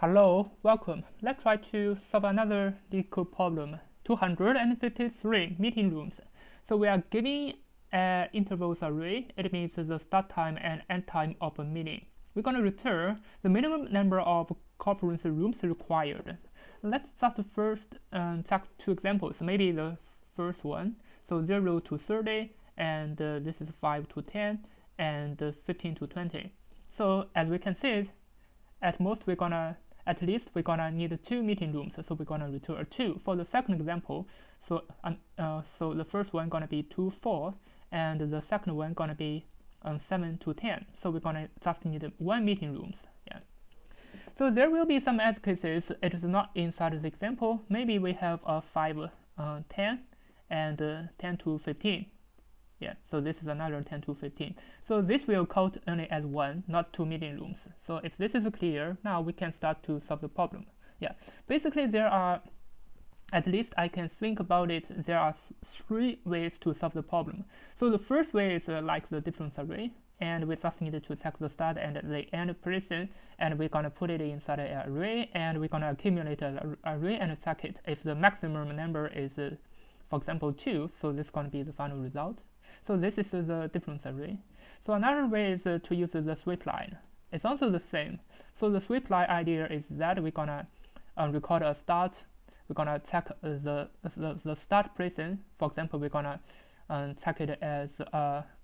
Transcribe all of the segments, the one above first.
Hello, welcome. Let's try to solve another Leetcode problem. 253 meeting rooms. So we are giving an intervals array. It means the start time and end time of a meeting. We're going to return the minimum number of conference rooms required. Let's just first check two examples. Maybe the first one. So 0 to 30, and this is 5 to 10, and 15 to 20. So as we can see, at least we're gonna need 2 meeting rooms, so we're gonna return a 2. For the second example, so the first one gonna be 2, 4, and the second one gonna be 7 to 10. So we're gonna just need 1 meeting rooms. Yeah. So there will be some edge cases. It is not inside the example. Maybe we have a 5, 10, and 10 to 15. Yeah, so this is another 10 to 15. So this will count only as 1, not 2 meeting rooms. So if this is clear, now we can start to solve the problem. Yeah, basically there are, at least I can think about it, there are 3 ways to solve the problem. So the first way is like the difference array, and we just need to check the start and the end position, and we're gonna put it inside an array, and we're gonna accumulate an array and check it. If the maximum number is, for example, 2, so this is gonna be the final result. So this is the difference array. So another way is to use the sweep line. It's also the same. So the sweep line idea is that we're gonna record a start. We're gonna check the start position. For example, we're gonna check it as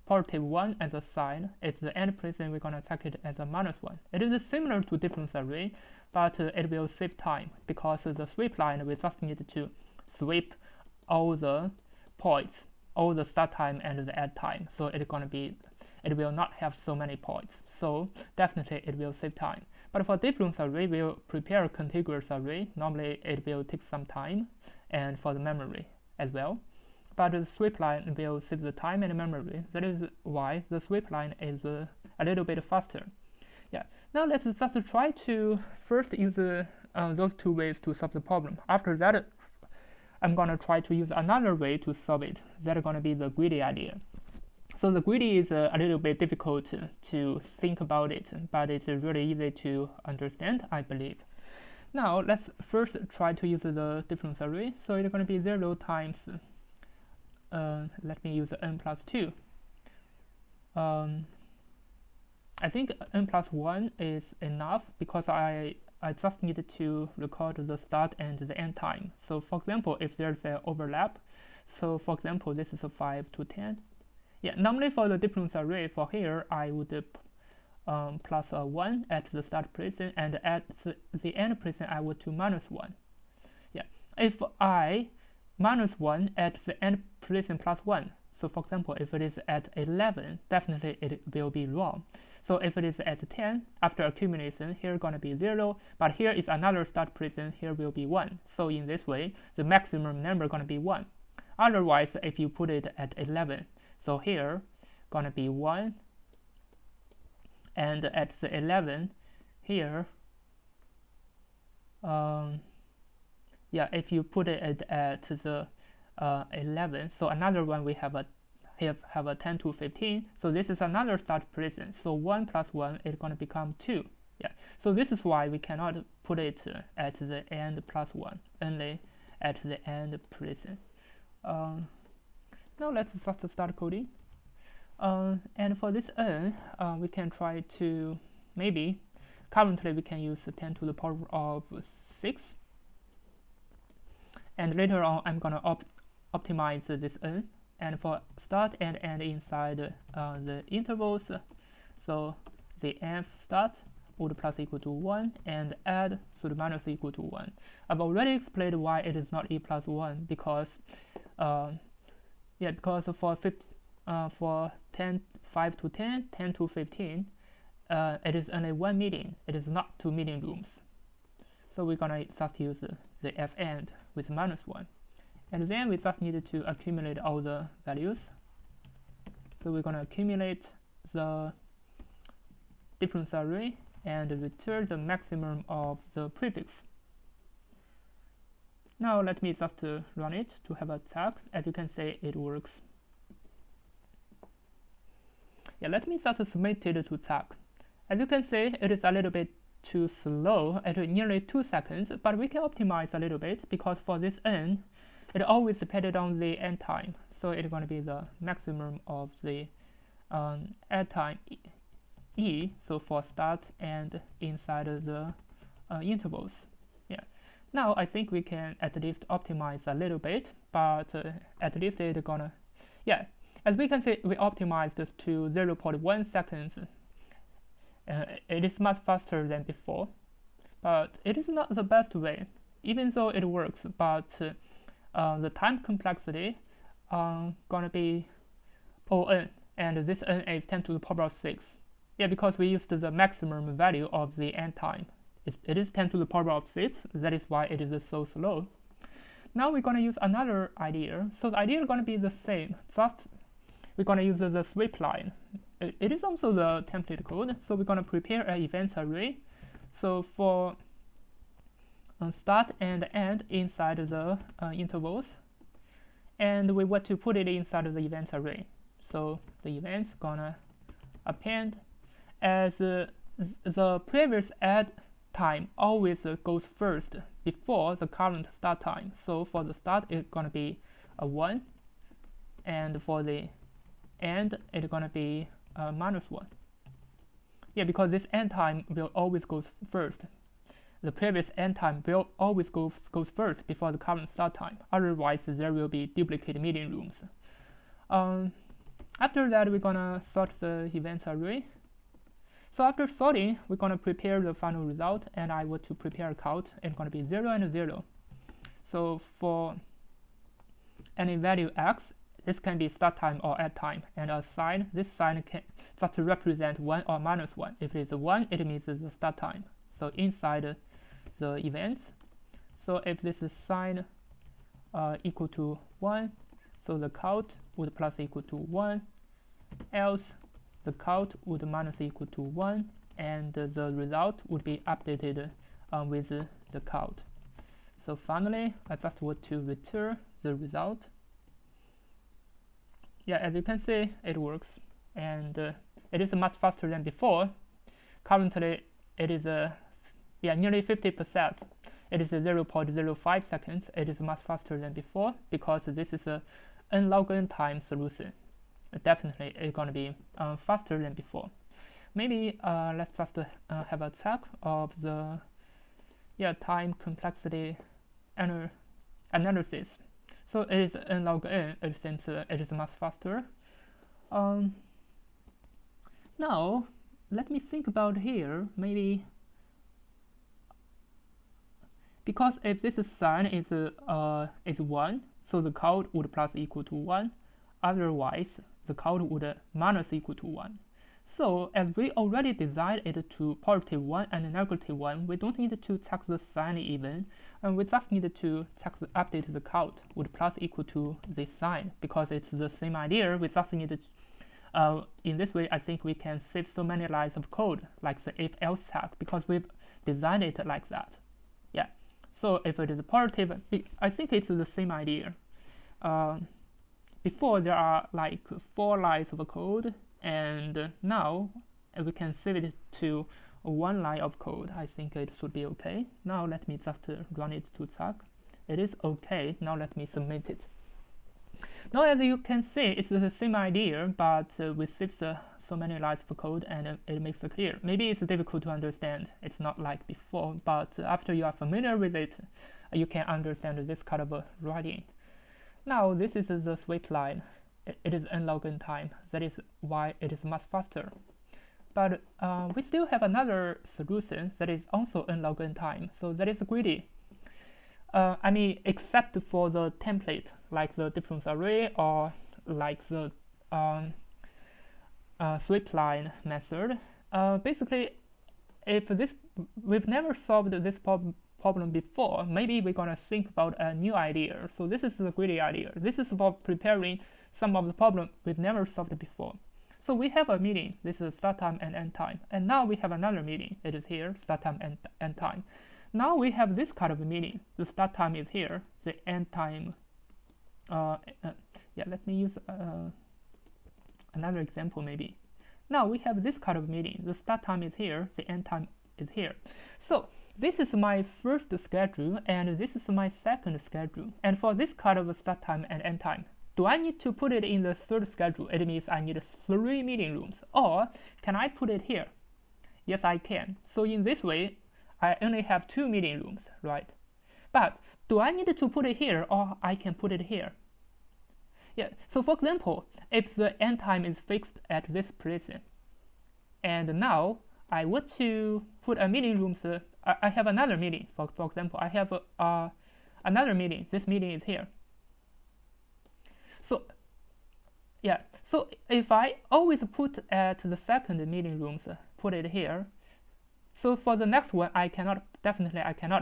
+1 as a sign. It's the end position. We're gonna check it as a -1. It is similar to difference array, but it will save time because the sweep line we just need to sweep all the points, all the start time and the end time. So it will not have so many points. So definitely it will save time. But for difference array, we'll prepare a contiguous array. Normally it will take some time and for the memory as well. But the sweep line will save the time and memory. That is why the sweep line is a little bit faster. Yeah. Now let's just try to first use those 2 ways to solve the problem. After that, I'm gonna try to use another way to solve it. That's gonna be the greedy idea. So the greedy is a little bit difficult to think about it, but it's really easy to understand, I believe. Now let's first try to use the difference array. So it's gonna be 0 times, let me use n plus 2. I think n plus 1 is enough because I just need to record the start and the end time. So for example, if there's an overlap, so for example, this is a 5 to 10. Yeah, normally for the difference array, for here, I would plus 1 at the start position, and at the end position, I would do -1. Yeah, if I -1 at the end position +1, so for example, if it is at 11, definitely it will be wrong. So if it is at 10, after accumulation, here gonna be 0, but here is another start position, here will be 1. So in this way, the maximum number gonna be 1. Otherwise, if you put it at 11, so here gonna be 1, and at the 11, here, yeah, if you put it at the 11, so another one we have a 10 to 15, so this is another start position, so 1 plus 1 is going to become 2. Yeah, so this is why we cannot put it at the end +1, only at the end position. Now let's just start coding, and for this n, we can try to, maybe currently we can use 10 to the power of 6, and later on I'm going to optimize this n. And for start and end inside the intervals, so the nth start would plus equal to 1, and add should minus equal to 1. I've already explained why it is not e plus 1, because because for 5 to 10, 10 to 15, it is only 1 meeting. It is not 2 meeting rooms. So we're gonna just use the f end with -1. And then we just need to accumulate all the values. So we're going to accumulate the difference array and return the maximum of the prefix. Now let me just run it to have a check. As you can see, it works. Yeah, let me just submit it to check. As you can see, it is a little bit too slow at nearly 2 seconds, but we can optimize a little bit because for this n, it always depended on the end time. So it's going to be the maximum of the end time e, so for start and inside of the intervals. Yeah. Now I think we can at least optimize a little bit, but at least it's gonna, yeah. As we can see, we optimized this to 0.1 seconds. It is much faster than before, but it is not the best way, even though it works. But the time complexity gonna be O(n), and this n is 10 to the power of 6. Yeah, because we used the maximum value of the end time. It is 10 to the power of 6. That is why it is so slow. Now we're gonna use another idea. So the idea is gonna be the same. Just we're gonna use the sweep line. It is also the template code. So we're gonna prepare an events array. So for start and end inside the intervals, and we want to put it inside of the events array. So the events gonna append as the previous add time always goes first before the current start time. So for the start, it's gonna be a 1, and for the end, it's gonna be -1. Yeah, because this end time will always goes first. The previous end time will always goes first before the current start time. Otherwise, there will be duplicate meeting rooms. After that, we're gonna sort the events array. So after sorting, we're gonna prepare the final result, and I want to prepare a count. It's gonna be 0 and 0. So for any value x, this can be start time or end time, and a sign. This sign can just represent 1 or -1. If it's a 1, it means it's the start time. So inside the events, so if this is sign equal to 1, so the count would plus equal to 1, else the count would minus equal to 1, and the result would be updated with the count. So finally, I just want to return the result. Yeah, as you can see, it works, and it is much faster than before. Currently, it is nearly 50%. It is 0.05 seconds. It is much faster than before because this is a n log n time solution. Definitely, it's going to be faster than before. Maybe let's just have a check of the time complexity analysis. So it is n log n. It seems it is much faster. Now let me think about here. Maybe because if this sign is 1, so the count would plus equal to 1. Otherwise, the count would minus equal to 1. So as we already designed it to +1 and -1, we don't need to check the sign even, and we just need to check the update the count would plus equal to the sign because it's the same idea. We just need to, in this way, I think we can save so many lines of code like the if-else check because we've designed it like that. Yeah. So if it is positive, I think it's the same idea. Before there are like 4 lines of code, and now we can save it to 1 line of code. I think it should be okay. Now let me just run it to check. It is okay. Now let me submit it. Now as you can see, it's the same idea, but we saved so many lines of code, and it makes it clear. Maybe it's difficult to understand. It's not like before, but after you are familiar with it, you can understand this kind of writing. Now this is the sweep line. It is n log n time. That is why it is much faster. But we still have another solution that is also n log n time. So that is greedy. I mean, except for the template, like the difference array or like the sweep line method. Basically, if we've never solved this problem before, maybe we're gonna think about a new idea. So this is the greedy idea. This is about preparing some of the problem we've never solved before. So we have a meeting. This is start time and end time, and now we have another meeting. It is here, start time and end time. Now we have this kind of a meeting. The start time is here. The end time. Let me use another example maybe. Now we have this kind of meeting. The start time is here. The end time is here. So this is my first schedule, and this is my second schedule. And for this kind of start time and end time, do I need to put it in the third schedule? It means I need 3 meeting rooms. Or can I put it here? Yes, I can. So in this way, I only have 2 meeting rooms, right? But do I need to put it here, or I can put it here? Yeah, so for example, if the end time is fixed at this place, and now I want to put a meeting room, I have another meeting, for example, I have another meeting, this meeting is here. So yeah, so if I always put at the second meeting rooms, put it here, so for the next one, I cannot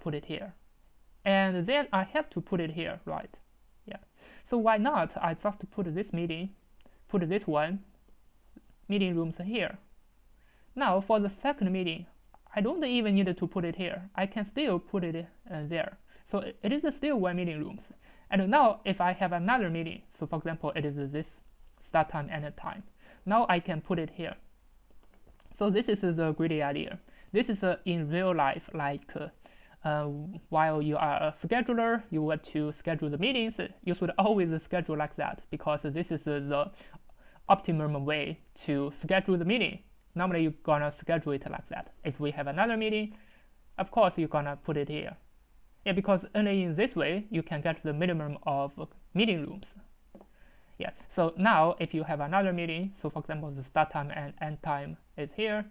put it here. And then I have to put it here, right? Yeah. So why not? I just put this one meeting rooms here. Now for the second meeting, I don't even need to put it here. I can still put it there. So it is still 1 meeting rooms. And now if I have another meeting, so for example, it is this start time and end time. Now I can put it here. So this is the greedy idea. This is in real life, like while you are a scheduler, you want to schedule the meetings, you should always schedule like that, because this is the optimum way to schedule the meeting. Normally you're gonna schedule it like that. If we have another meeting, of course you're gonna put it here. Yeah, because only in this way you can get the minimum of meeting rooms. Yeah, so now if you have another meeting, so for example the start time and end time is here,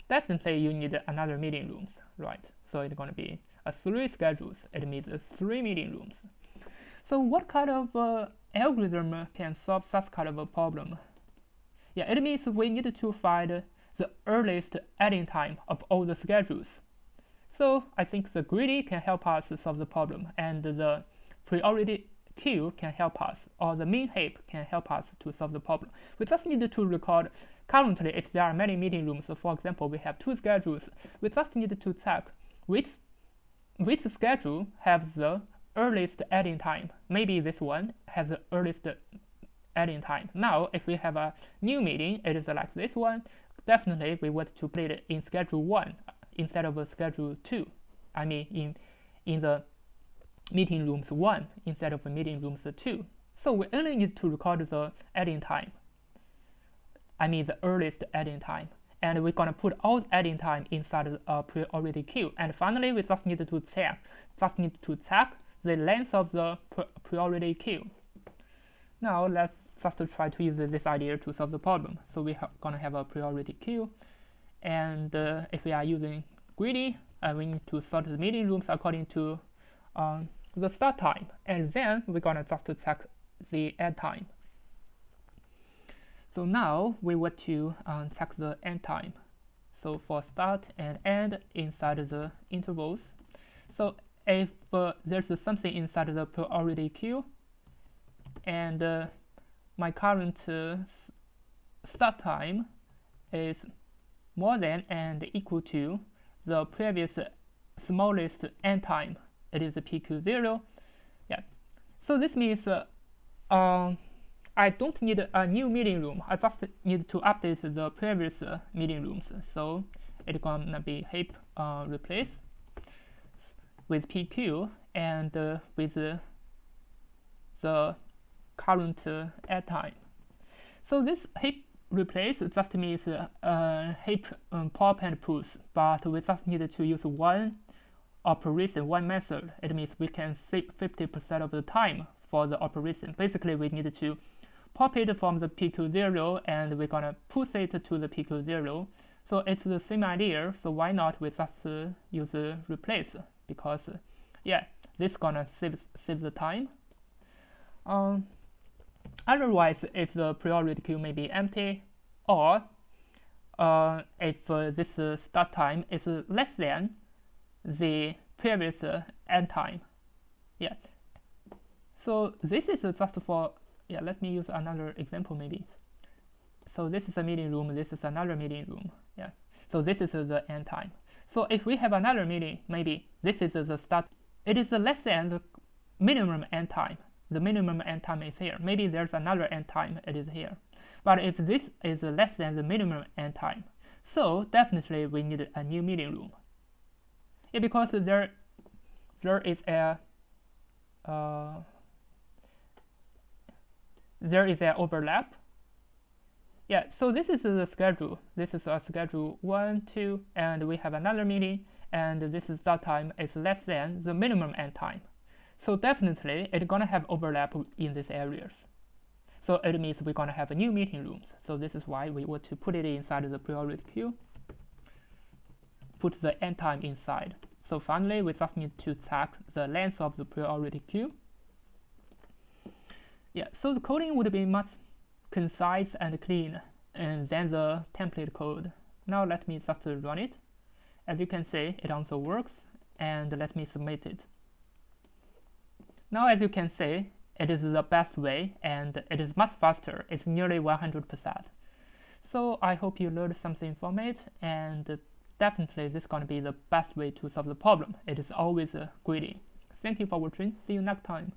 definitely you need another meeting rooms, right? So it's going to be 3 schedules. It means 3 meeting rooms. So what kind of algorithm can solve such kind of a problem? Yeah, it means we need to find the earliest ending time of all the schedules. So I think the greedy can help us solve the problem, and the priority queue can help us, or the min heap can help us to solve the problem. We just need to record currently if there are many meeting rooms. So for example, we have 2 schedules. We just need to check which schedule has the earliest ending time. Maybe this one has the earliest ending time. Now, if we have a new meeting, it is like this one. Definitely, we want to put it in schedule 1 instead of schedule 2. I mean, in the meeting rooms 1 instead of meeting rooms 2. So we only need to record the ending time. I mean, the earliest ending time. And we're gonna put all the ending time inside a priority queue. And finally, we just need to check the length of the priority queue. Now let's just try to use this idea to solve the problem. So we're gonna have a priority queue, and if we are using greedy, we need to sort the meeting rooms according to the start time, and then we're gonna just check the end time. So now we want to check the end time. So for start and end inside the intervals. So if there's something inside the priority queue, and my current start time is more than and equal to the previous smallest end time, it is PQ0. Yeah. So this means I don't need a new meeting room. I just need to update the previous meeting rooms. So it's gonna be heap replace with PQ and with the current add time. So this heap replace just means heap pop and push, but we just need to use one operation, one method. It means we can save 50% of the time for the operation. Basically, we need to pop it from the PQ0 and we're gonna push it to the PQ0. So it's the same idea. So why not we just use replace, because yeah, this gonna save the time. Otherwise, if the priority queue may be empty, or if this start time is less than the previous end time. Yeah. So this is just for, yeah, let me use another example maybe. So this is a meeting room, this is another meeting room. Yeah. So this is the end time. So if we have another meeting, maybe this is the start. It is less than the minimum end time. The minimum end time is here. Maybe there's another end time, it is here. But if this is less than the minimum end time, So definitely we need a new meeting room. Yeah, because there is an overlap. Yeah, so this is the schedule. This is a schedule 1, 2, and we have another meeting, and this is start time is less than the minimum end time. So definitely it's gonna have overlap in these areas. So it means we're gonna have a new meeting rooms. So this is why we want to put it inside the priority queue. Put the end time inside. So finally, we just need to check the length of the priority queue. Yeah, so the coding would be much concise and clean and than the template code. Now let me just run it. As you can see, it also works, and let me submit it. Now as you can see, it is the best way and it is much faster. It's nearly 100%. So I hope you learned something from it, and definitely this is going to be the best way to solve the problem. It is always grading. Thank you for watching. See you next time.